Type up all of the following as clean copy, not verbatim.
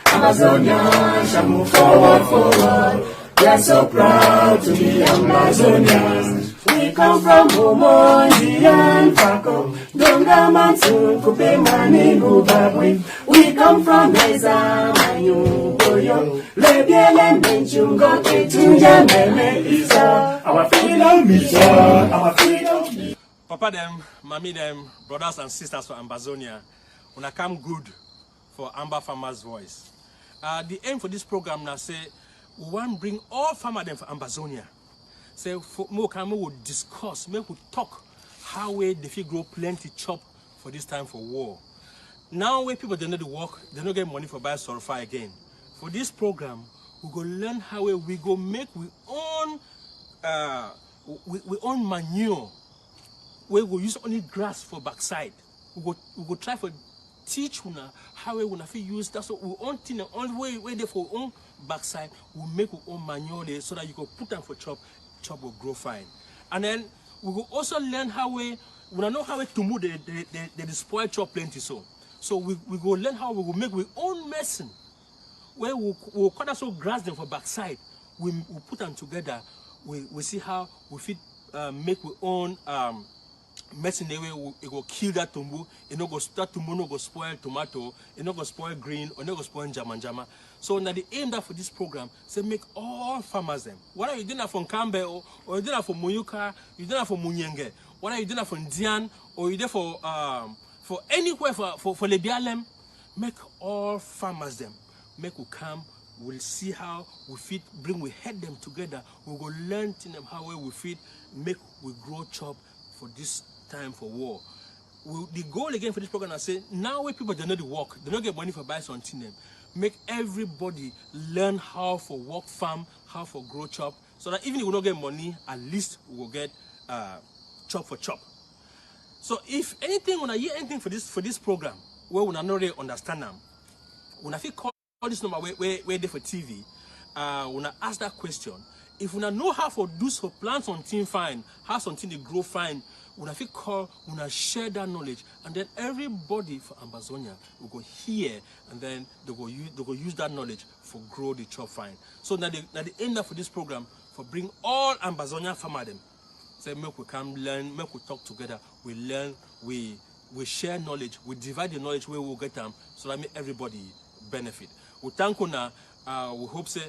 Ambazonia shall move forward, forward. We are so proud to be Ambazonians. We come from Bumondi and Fako, Donga Mansu, Kupe Mani, Bubabwe. We come from Meza, Mayu, Boyo, Lebiel, Benchungo, Ketunja, Meme, Isa. Our freedom is our freedom. Papa them, mommy them, brothers and sisters for Ambazonia, when I come good for Amba Farmers Voice. The aim for this program now say we want to bring all farmers them for Ambazonia. Say for more we will discuss, we talk how they fit grow plenty chop for this time for war. Now where people they know the work, they don't get money for buy sulfur again. For this program, we go learn how we go make we own manure. We will use only grass for backside. We go try for teach una how we gonna use that. So we own thing the only way there for own backside. We make our own manure there so that you can put them for chop will grow fine. And then we will also learn how we know how to move the spoil chop plenty so. So we go learn how we will make our own medicine where we cut so grass them for backside. We put them together. We see how we fit make our own medicine the way it will kill that tumbu. It no go that tumbu no go spoil tomato. It no go spoil green or no go spoil jama. So now the aim that for this program say make all farmers them. Whether you doing that from Kambe or you doing that for Muyuka, you doing that for Munyenge, whether you doing that from Dian or you there for anywhere for Lebialem, make all farmers them. Make we come. We'll see how we fit bring we head them together. We will learn to them how we fit make we grow chop for this time for war. The goal again for this program I say now where people they know the work, they don't get money for buy something them. Make everybody learn how for work farm, how for grow chop, so that even if we don't get money, at least we will get chop for chop. So if anything, when I hear anything for this program, where we not really understand them, when I feel call this number where they for TV, when I ask that question, if we know how to do so plant something fine, how something they grow fine, when I feel call, when I share that knowledge, and then everybody for Ambazonia will go here, and then they go use that knowledge for grow the chop fine. So now the end for this program for bring all Ambazonia farmer them. Say make we come learn, make we talk together, we learn, we share knowledge, we divide the knowledge where we'll get them, so that make everybody benefit. We thank una, we hope say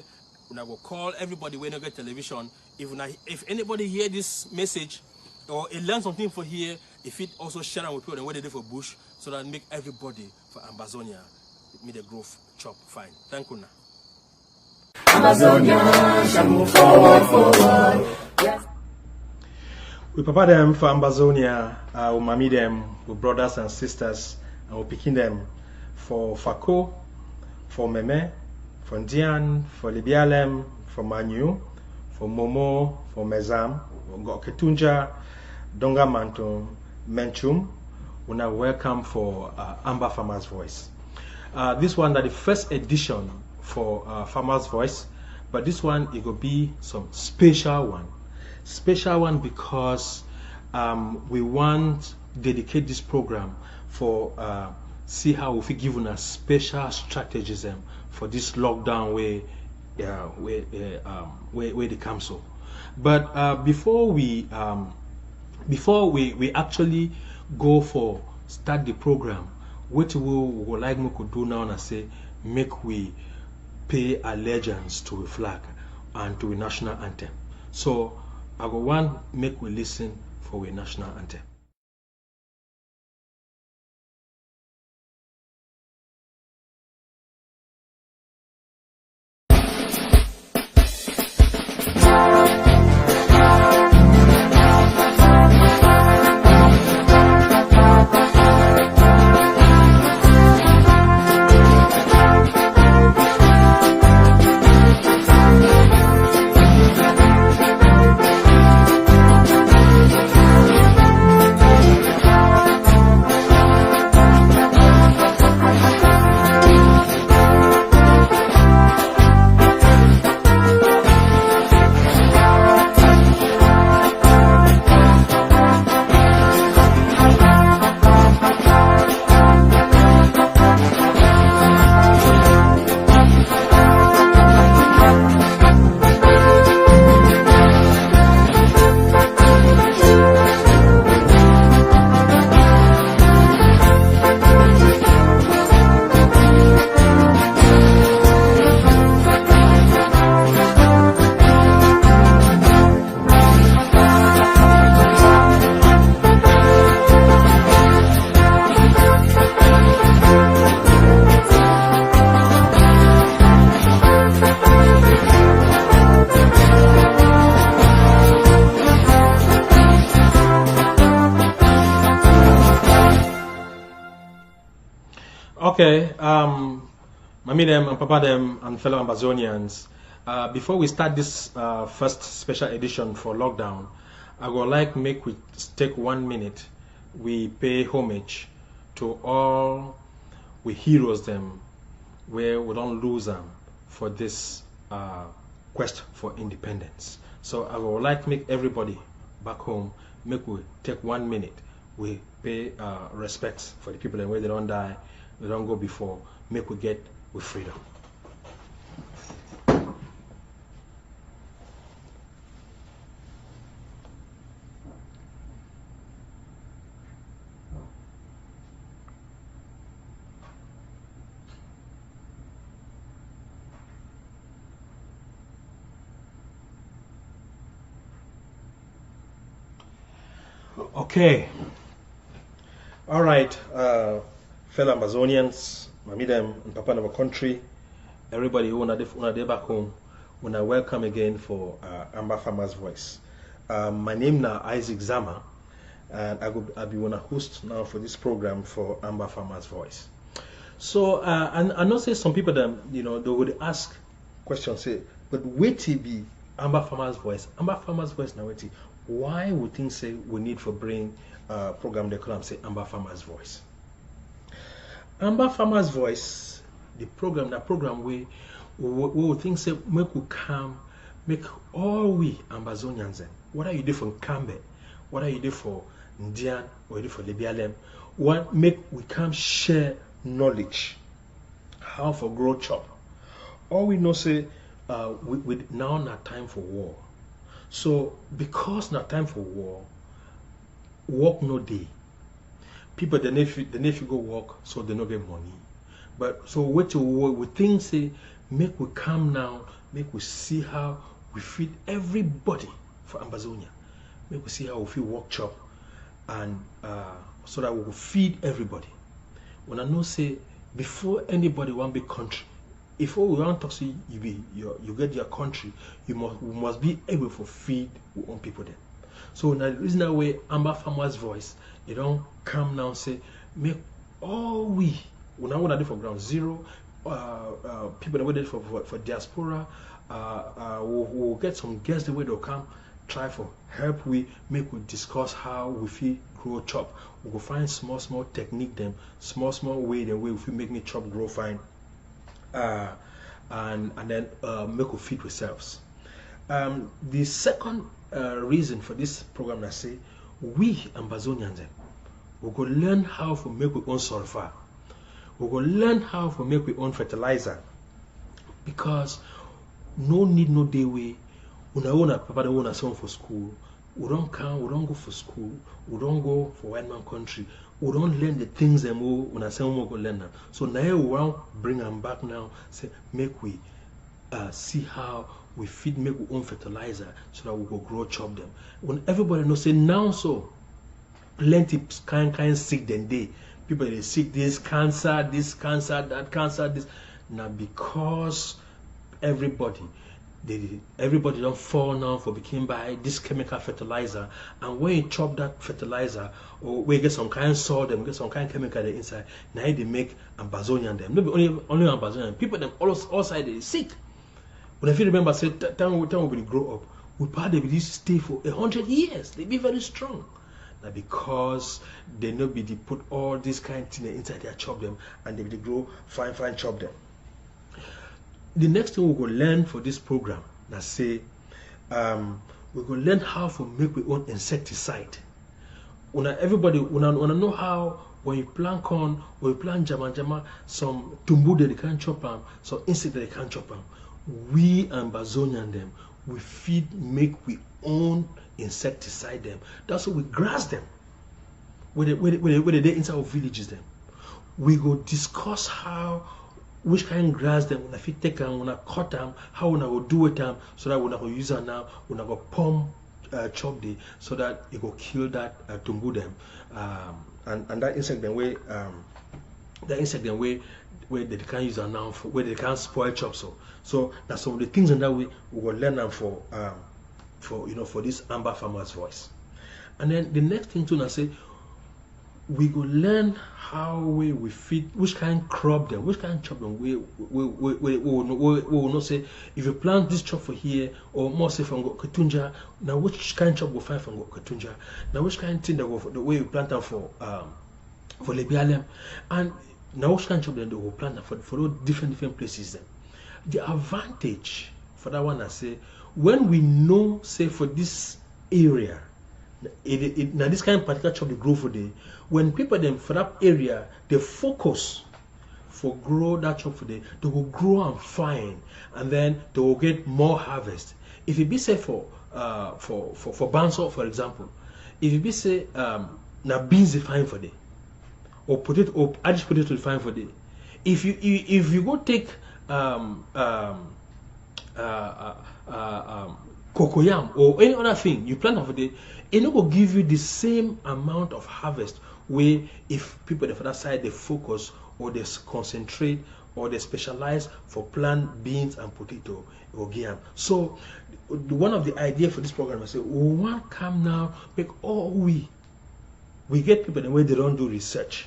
una will call everybody when you get television. If anybody hear this message or it learn something for here, if it also share them with people and what they do for bush, so that make everybody for Ambazonia make the growth chop fine. Thank you now. Ambazonia shall move forward, forward. Yes. We prepare them for Ambazonia, we mommy them, we brothers and sisters, and we picking them for Fako, for Meme, for Dian, for Libialem, for Manu, for Momo, for Mezam, for Ketunja, Donga Mantum, Menchum. We now welcome for Amba Farmers Voice. This one that the first edition for Farmers Voice, but this one it will be some special one because we want dedicate this program for see how we give a special strategies for this lockdown where they come so. But before we actually go for start the program, what we would like me to do now and say make we pay allegiance to a flag and to a national anthem. So I go one make we listen for a national anthem. Okay, Mommy them and Papa them and fellow Ambazonians, before we start this first special edition for lockdown, I would like make we take 1 minute, we pay homage to all we heroes them, where we don't lose them for this quest for independence. So I would like make everybody back home, make we take 1 minute, we pay respects for the people that where they don't die, they don't go before, make we get with freedom. Okay. All right, fellow Amazonians, Mami them and Papa in our country, everybody who wanna day back home, wanna welcome again for Amber Farmer's Voice. My name now Isaac Zama, and I'll be wanna host now for this program for Amber Farmer's Voice. So I know say some people that they would ask questions, say, but wait till be Amber Farmer's Voice. Amber Farmer's Voice now wait. Why would things say we need for bring program they call them say Amber Farmer's Voice? Amber Farmer's Voice, the program, that program we would think say make we come, make all we Ambazonians them. What are you do for Kambe? What are you do for Indian? What are you do for Libialem? What make we come share knowledge? How for grow chop? All we know say we now not time for war. So because not time for war, work no day. People they need to go work, so they no get money. But so what we think say make we come now, make we see how we feed everybody for Ambazonia. Make we see how we feed work chop, and so that we will feed everybody. When I know say before anybody one big country, if we want to see you get your country, we must be able to feed our own people then. So now the reason that way Amber Farmer's Voice, they don't come now and say make all we now what I do for ground zero, people that waited for diaspora, we'll get some guests the way they'll come, try for help we make we discuss how we feel grow chop. We will find small technique them, small way the way we feel make me chop grow fine. And then make we feed ourselves. The second reason for this program I say we Ambazonians we go learn how to make our own sulfur. We go learn how to make our own fertilizer, because no need no day way. Una papa the one son for school. We don't come, we don't go for school, we don't go for white man country, we don't learn the things that we go learn them. So now we want bring them back now, say make we see how we feed, make our own fertilizer so that we go grow chop them. When everybody knows say now so plenty kind sick then day. People they sick this cancer, that cancer, this now because everybody don't fall now for became by this chemical fertilizer, and when you chop that fertilizer or we get some kind of salt, them get some kind of chemical inside, now they make Ambazonian them. Not only Ambazonian people them all side they sick. When if you remember say time we grow up, we probably be stay for 100 years. They be very strong. Now because they know they put all this kind of thing inside their chop them, and they grow fine chop them. The next thing we go learn for this program, now say, we go learn how to make our own insecticide. Everybody know how when you plant corn, when you plant jama, some tumbu that they can't chop them, some insect that they can't chop them. We Ambazonian them, we feed, make we own insecticide them. That's why we grass them. Where they inside our villages them. We go discuss how which kind of grass them when I fit take them, when I cut them, how when I go do it them, so that when I go use them now, when I go pump chop the so that it go kill that tumbu them, and that insect them way where they can't use them now for, where they can't spoil chop so that's some of the things in that way we will learn them for this Amber Farmer's Voice. And then the next thing too I say we go learn how we feed, which kind crop them, which kind chop them. We will not say if you plant this chop for here, or more say from Katunja. Now which kind chop will find from Katunja? Now which kind thing that will the way you plant them for Lebialem, and now which kind chop them they will plant them for all different places. Then the advantage for that one I say, when we know say for this area. Now this kind of particular chop they grow for day. When people them for that area they focus for grow that chop for day, they will grow and fine, and then they will get more harvest. If it be say for Banso, for example, if it be say now beans they fine for day, or potato or Irish potato fine for day. If you go take cocoyam or any other thing you plant for day, it will give you the same amount of harvest where if people for that side they focus or they concentrate or they specialize for plant beans and potato or yam. So one of the idea for this program is say we want to come now make all we get people the way they don't do research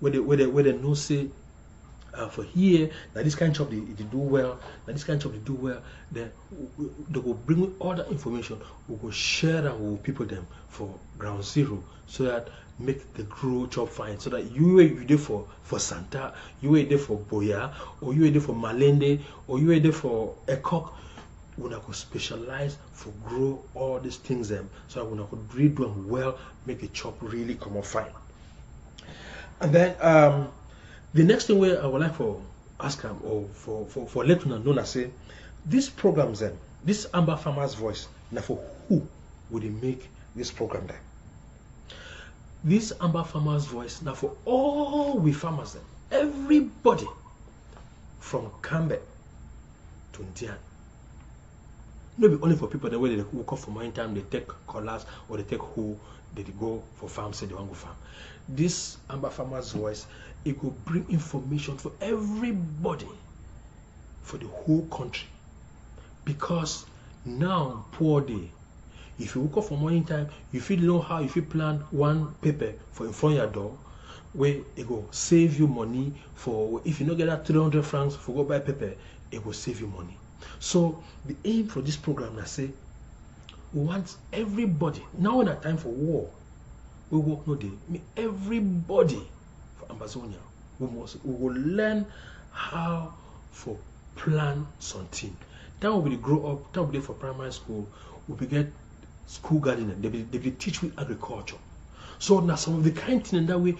where they know say for here that this kind of job they do well, that this kind of job they do well, then they will bring all that information, we will share that with people them for ground zero, so that make the grow job fine, so that you there for Santa, you are there for Boya, or you are there for Malende, or you are there for Ekok. We could specialize for grow all these things them, so that we could really do them well, make the chop really come out fine. And then the next thing where I would like for ask him or for let you know, say these programs then, this Amber Farmers Voice, now for who would they make this program then? This Amber Farmers Voice now for all we farmers then, everybody from Cambe to Ndian. Not only for people that way they woke up for morning time, they take collars or they take who they go for farm, say they want to go farm. This Amber Farmers Voice, it will bring information for everybody for the whole country. Because now poor day, if you wake up for morning time, you feel know how if you plant one pepper for in front of your door, where it will save you money for if you don't get that 300 francs for go buy pepper, it will save you money. So the aim for this program, I say, we want everybody. Now in a time for war, we work no day. Everybody for Ambazonia, we will learn how for plan something. That will be grow up. That will be for primary school. We will get school gardening. They will teach with agriculture. So now some of the kind of thing in that way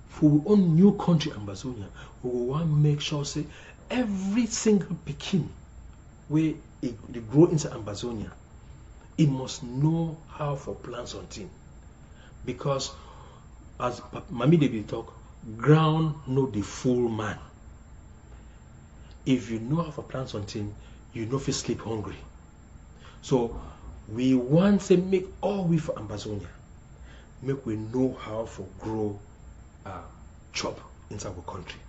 for our own new country, Ambazonia, we will want to make sure say every single Pekin where they grow into Ambazonia, it must know how for plant something. Because as Mami Debi talk, ground know the full man. If you know how to plant something, you know if you sleep hungry. So we want to make all we for Ambazonia, make we know how to grow chop inside our country.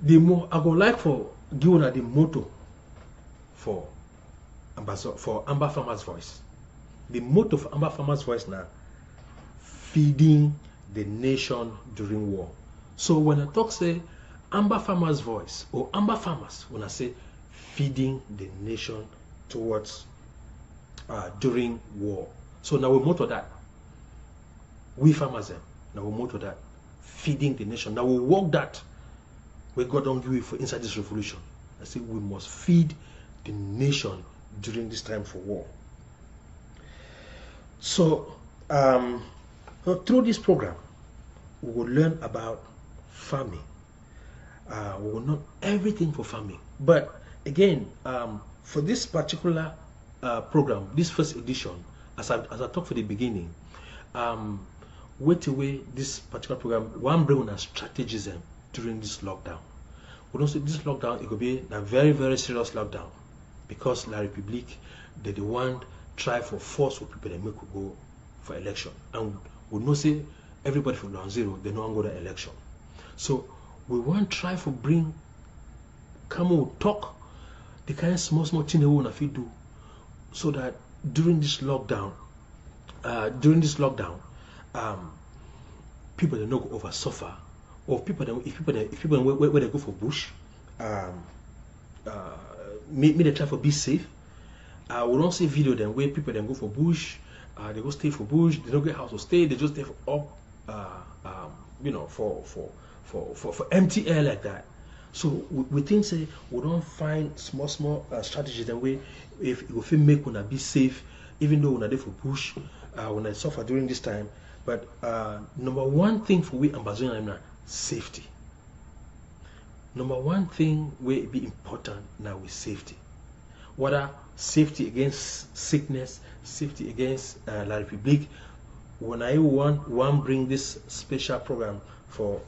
The more I would like for giving the motto for Amber Farmers Voice. The motto for Amber Farmers Voice now, feeding the nation during war. So when I talk say Amber Farmers Voice or Amber Farmers, when I say feeding the nation towards during war. So now we motto that. We farmers them. Now we motto that. Feeding the nation. Now we work that. We God don't do it for inside this revolution. I say we must feed the nation during this time for war. So through this program, we will learn about farming. We will know everything for farming. But again, for this particular program, this first edition, as I talked for the beginning, wait away this particular program, one bring on a strategism during this lockdown. We don't say this lockdown, it could be a very, very serious lockdown, because La Republique, they the one try for force for people that make go for election. And we know say everybody from ground zero, they don't go to election. So we want to try for bring, come on, talk, the kind of small thing they want to do, so that during this lockdown, people that not go over suffer, or people that if people where they go for bush, me they try for be safe. We don't see video then where people then go for bush, they go stay for bush, they don't get house to stay, they just stay for up, you know, for empty air like that. So we think say we don't find small strategies that way if we feel make una be safe, even though una dey for bush, when I suffer during this time. But number one thing for we Ambazonia now, safety. Number one thing will be important now is safety. Whether safety against sickness, safety against La Republique. When I want bring this special program for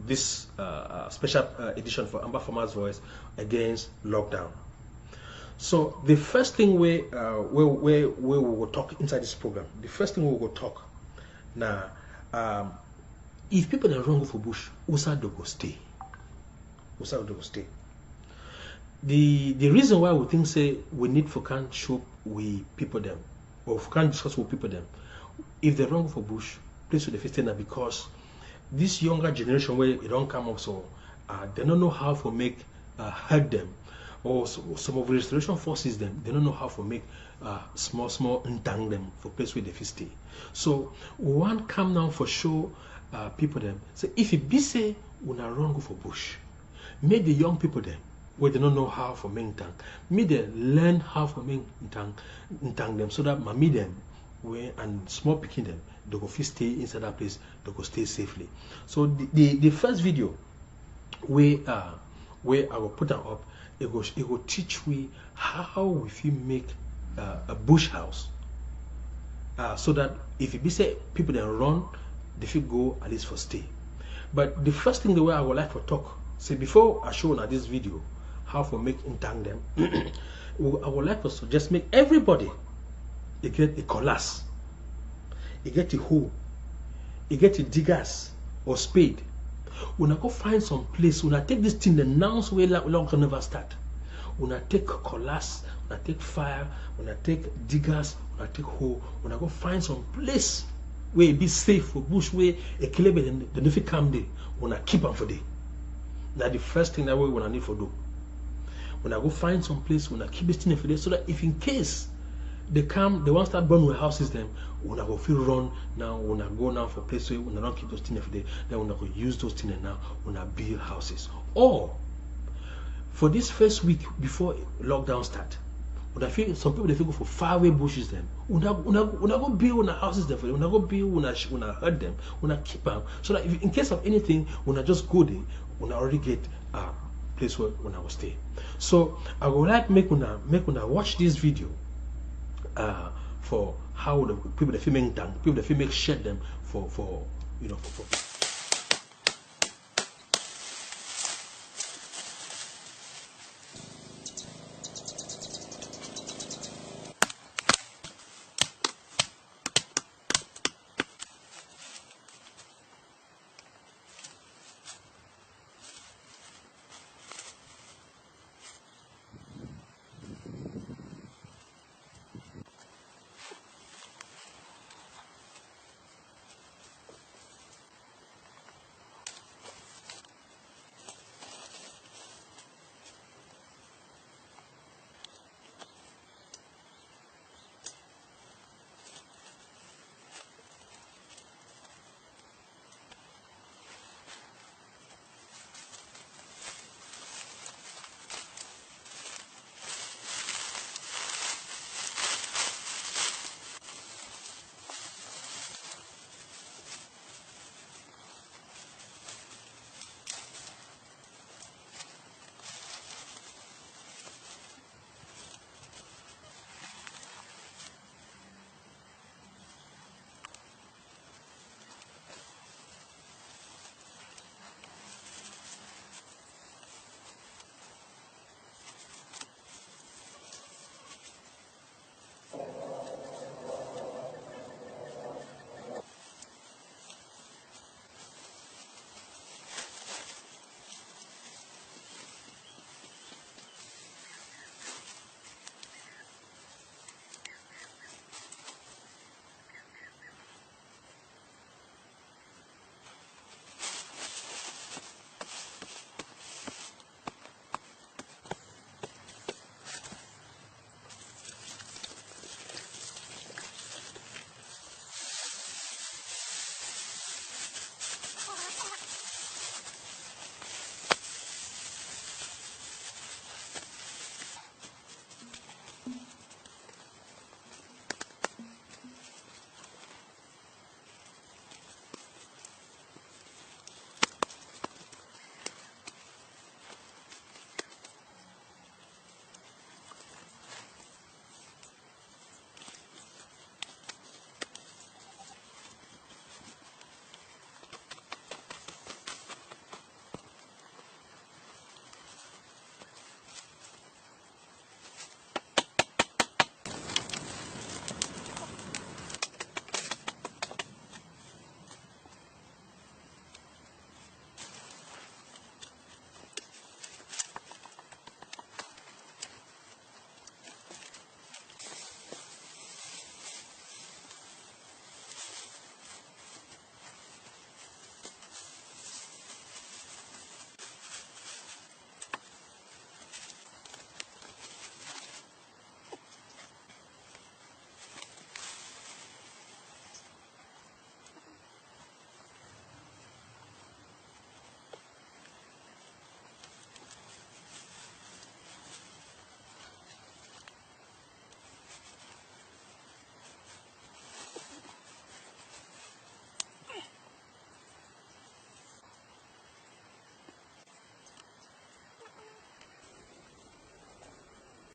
this special edition for Amba Farmer's Voice against lockdown. So the first thing we will talk inside this program, the first thing we will talk now, if people are wrong for bush, usa do go stay. The reason why we think say we need for can show we people them, or can discuss with people them, if they're wrong for bush, place with the first thing because this younger generation where it don't come up, so they don't know how to make hurt them, or some of the restoration forces them, they don't know how to make small entang them for place where they stay. So one come now for sure people them. So if it be say we not wrong go for bush, make the young people them where they don't know how to make entang, make them learn how to make entang them so that mommy them where and small picking them they go stay inside that place, they go stay safely. So the first video where I will put them up, it will teach we how we feel make a bush house, so that if it be say people that run, they feel go at least for stay. But the first thing the way I would like to talk, say before I show now this video how to make entang them, I would like to suggest make everybody get a cutlass, you get a hoe, you get a diggers or spade. When I go find some place, when I take this thing, the nouns way long can never start. When I take cutlass, when I take fire, when I take diggers, when I take hoe, when I go find some place where it be safe for bush, where a kilebe the never come there, when I keep them for day. That's the first thing that way when I need for do. When I go find some place, when I keep this thing for day, so that if in case they come, they want to start burning with houses them, when I go feel run now, when I go now for place where when I don't keep those things for day, then when I go use those things now, when I build houses. Or for this first week before lockdown start, when I feel some people they feel go for faraway bushes them, when I go build when I houses them for them, when I go build when I hurt them, when I keep them, so that if in case of anything, when I just go there, when I already get a place where when I will stay. So I would like make when I watch this video for how the people that feel make tank, people that feel make shed them for you know for